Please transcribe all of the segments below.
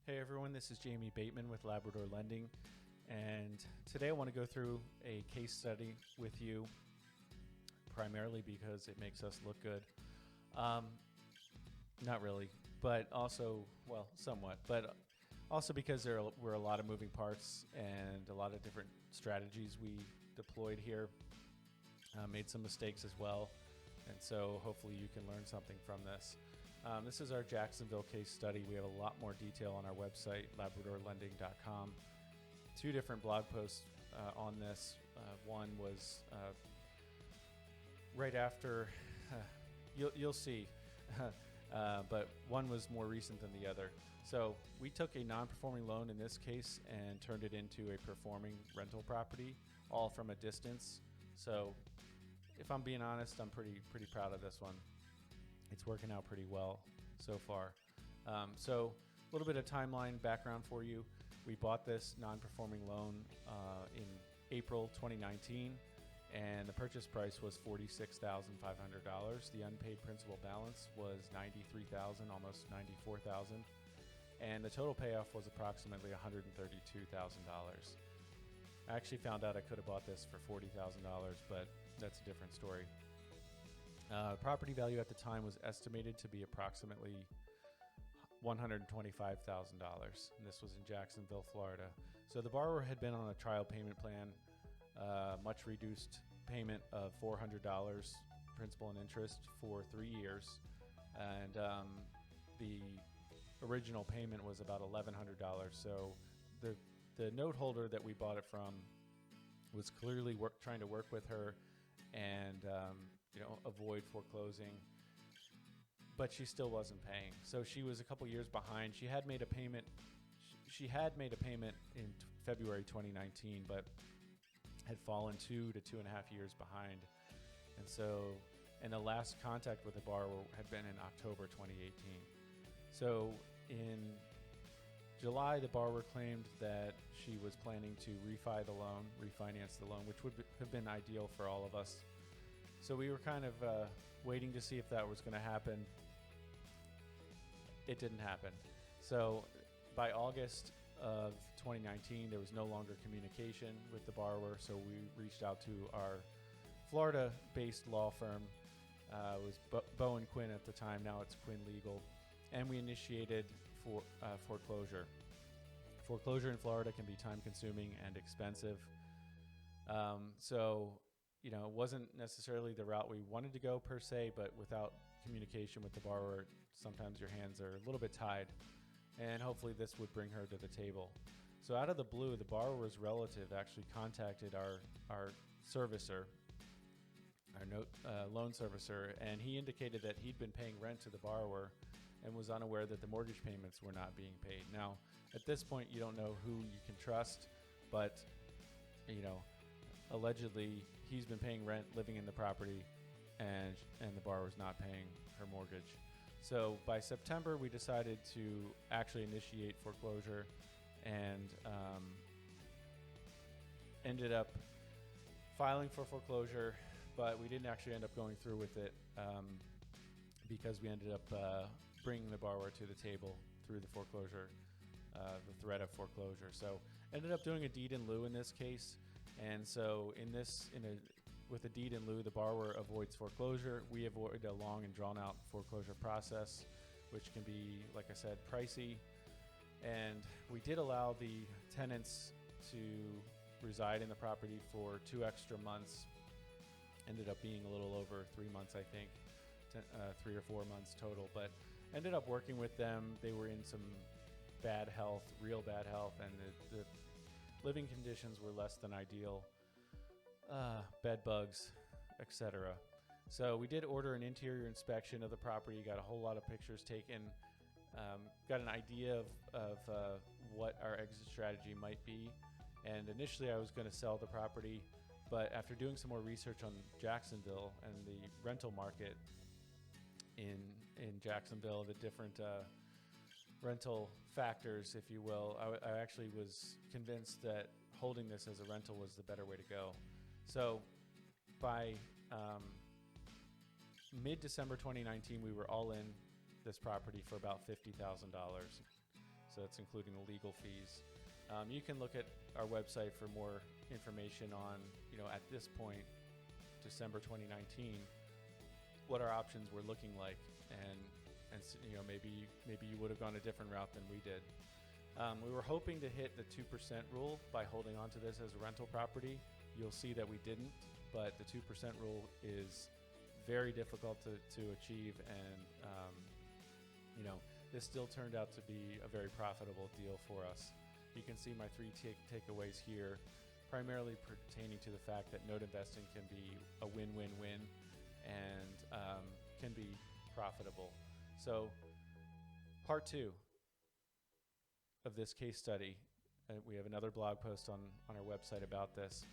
Hey everyone, this is Jamie Bateman with Labrador Lending, and today I want to go through a case study with you, primarily because it makes us look good. Not really, but also, well, somewhat, but also because there were a lot of moving parts and a lot of different strategies we deployed here. Made some mistakes as well, and so hopefully you can learn something from this. This is our Jacksonville case study. We have a lot more detail on our website, labradorlending.com. Two different blog posts on this. One was right after, you'll see, but one was more recent than the other. So we took a non-performing loan in this case and turned it into a performing rental property, all from a distance. So if I'm being honest, I'm pretty proud of this one. It's working out pretty well so far. So a little bit of timeline background for you. We bought this non-performing loan in April 2019, and the purchase price was $46,500. The unpaid principal balance was $93,000, almost $94,000, and the total payoff was approximately $132,000. I actually found out I could have bought this for $40,000, but that's a different story. Property value at the time was estimated to be approximately $125,000, and this was in Jacksonville, Florida. So the borrower had been on a trial payment plan, much reduced payment of $400 principal and interest for 3 years, and the original payment was about $1,100. So the note holder that we bought it from was clearly trying to work with her and avoid foreclosing, but she still wasn't paying. So she was a couple years behind. She had made a payment. She had made a payment in February 2019, but had fallen 2 to 2.5 years behind. And the last contact with the borrower had been in October 2018. So in July, the borrower claimed that she was planning to refinance the loan, which would have been ideal for all of us. So we were kind of waiting to see if that was going to happen. It didn't happen. So by August of 2019, there was no longer communication with the borrower. So we reached out to our Florida-based law firm. It was Bow & Quinn at the time. Now it's Quinn Legal. And we initiated foreclosure. Foreclosure in Florida can be time-consuming and expensive. It wasn't necessarily the route we wanted to go per se, but without communication with the borrower, sometimes your hands are a little bit tied, and hopefully this would bring her to the table. So out of the blue, the borrower's relative actually contacted our servicer, our loan servicer, and he indicated that he'd been paying rent to the borrower and was unaware that the mortgage payments were not being paid. Now, at this point, you don't know who you can trust, but allegedly he's been paying rent, living in the property, and the borrower's not paying her mortgage. So by September, we decided to actually initiate foreclosure and ended up filing for foreclosure, but we didn't actually end up going through with it because we ended up bringing the borrower to the table through the foreclosure, the threat of foreclosure. So ended up doing a deed in lieu in this case. And so with a deed in lieu, the borrower avoids foreclosure. We avoid a long and drawn out foreclosure process, which can be, like I said, pricey. And we did allow the tenants to reside in the property for 2 extra months. Ended up being a little over 3 months, I think, 3 or 4 months total, but ended up working with them. They were in some bad health, real bad health, and the living conditions were less than ideal, bed bugs, etc. So we did order an interior inspection of the property, got a whole lot of pictures taken, got an idea of what our exit strategy might be. And initially I was going to sell the property, but after doing some more research on Jacksonville and the rental market in Jacksonville, the different rental factors, if you will, I actually was convinced that holding this as a rental was the better way to go. So by mid-December 2019, we were all in this property for about $50,000. So that's including the legal fees. You can look at our website for more information on, at this point, December 2019, what our options were looking like, and maybe you would have gone a different route than we did. We were hoping to hit the 2% rule by holding on to this as a rental property. You'll see that we didn't, but the 2% rule is very difficult to achieve, and this still turned out to be a very profitable deal for us. You can see my three takeaways here, primarily pertaining to the fact that note investing can be a win-win-win and can be profitable. So part 2 of this case study, we have another blog post on our website about this.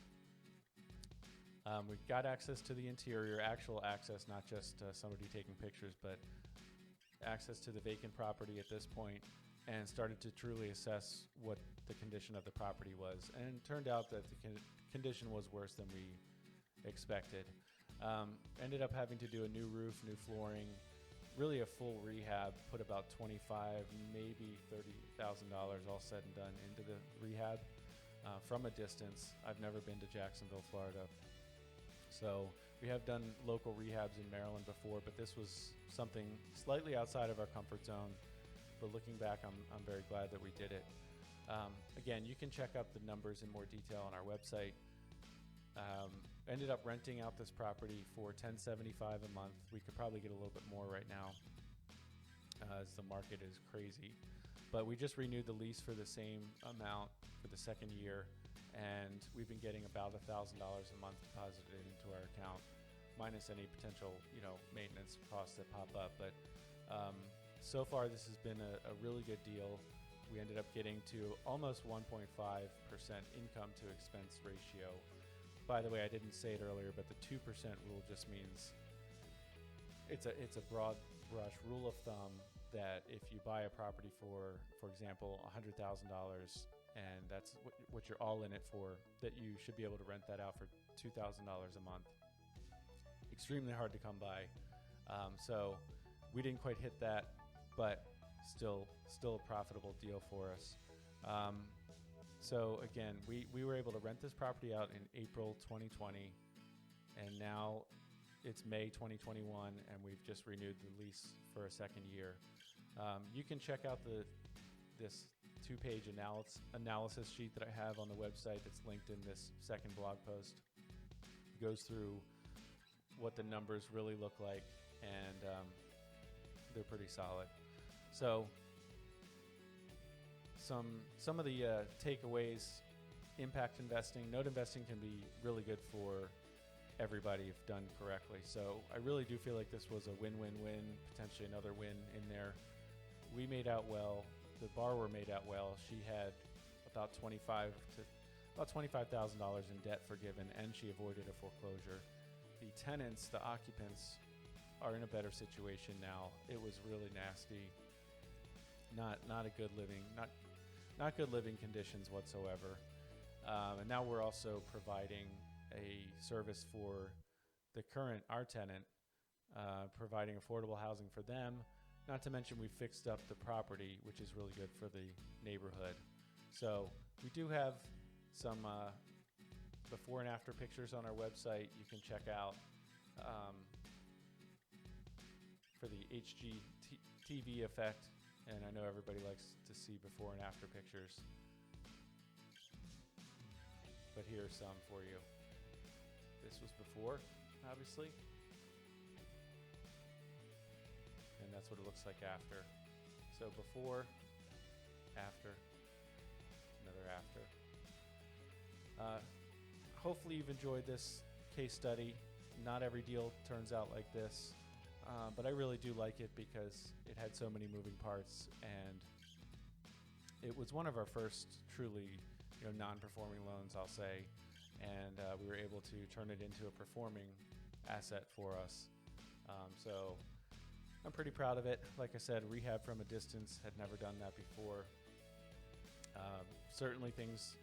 We've got access to the interior, actual access, not just somebody taking pictures, but access to the vacant property at this point, and started to truly assess what the condition of the property was. And it turned out that the condition was worse than we expected. Ended up having to do a new roof, new flooring, really a full rehab, put about $25,000, maybe $30,000 all said and done into the rehab from a distance. I've never been to Jacksonville, Florida. So we have done local rehabs in Maryland before, but this was something slightly outside of our comfort zone. But looking back, I'm very glad that we did it. Again, you can check out the numbers in more detail on our website. Ended up renting out this property for $1,075 a month. We could probably get a little bit more right now, as the market is crazy. But we just renewed the lease for the same amount for the second year, and we've been getting about $1,000 a month deposited into our account, minus any potential, maintenance costs that pop up. But so far, this has been a really good deal. We ended up getting to almost 1.5% income to expense ratio. By the way, I didn't say it earlier, but the 2% rule just means it's a broad brush rule of thumb that if you buy a property for example, $100,000, and that's what you're all in it for, that you should be able to rent that out for $2,000 a month. Extremely hard to come by. So we didn't quite hit that, but still a profitable deal for us. So again, we were able to rent this property out in April 2020, and now it's May 2021, and we've just renewed the lease for a second year. You can check out this 2-page analysis sheet that I have on the website that's linked in this second blog post. It goes through what the numbers really look like, and they're pretty solid. So some of the takeaways: impact investing, note investing can be really good for everybody if done correctly. So I really do feel like this was a win-win-win, potentially another win in there. We made out well. The borrower made out well. She had about $25,000 in debt forgiven, and she avoided a foreclosure. The tenants, the occupants, are in a better situation now. It was really nasty. Not a good living, not good living conditions whatsoever. And now we're also providing a service for our tenant, providing affordable housing for them. Not to mention we fixed up the property, which is really good for the neighborhood. So we do have some before and after pictures on our website you can check out for the HGTV effect. And I know everybody likes to see before and after pictures, but here's some for you. This was before, obviously, and that's what it looks like after. So before, after, another after. Hopefully you've enjoyed this case study. Not every deal turns out like this. But I really do like it because it had so many moving parts, and it was one of our first truly, non-performing loans, I'll say, and we were able to turn it into a performing asset for us. So I'm pretty proud of it. Like I said, rehab from a distance, had never done that before. There are certainly things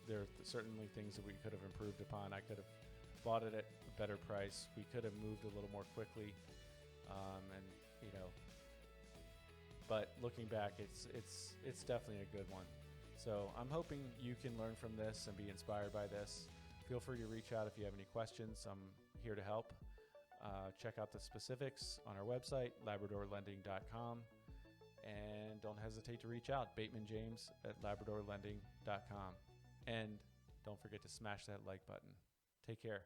that we could have improved upon. I could have bought it at a better price. We could have moved a little more quickly. And but looking back, it's definitely a good one. So I'm hoping you can learn from this and be inspired by this. Feel free to reach out if you have any questions. I'm here to help. Check out the specifics on our website, labradorlending.com. And don't hesitate to reach out, batemanjames@labradorlending.com. And don't forget to smash that like button. Take care.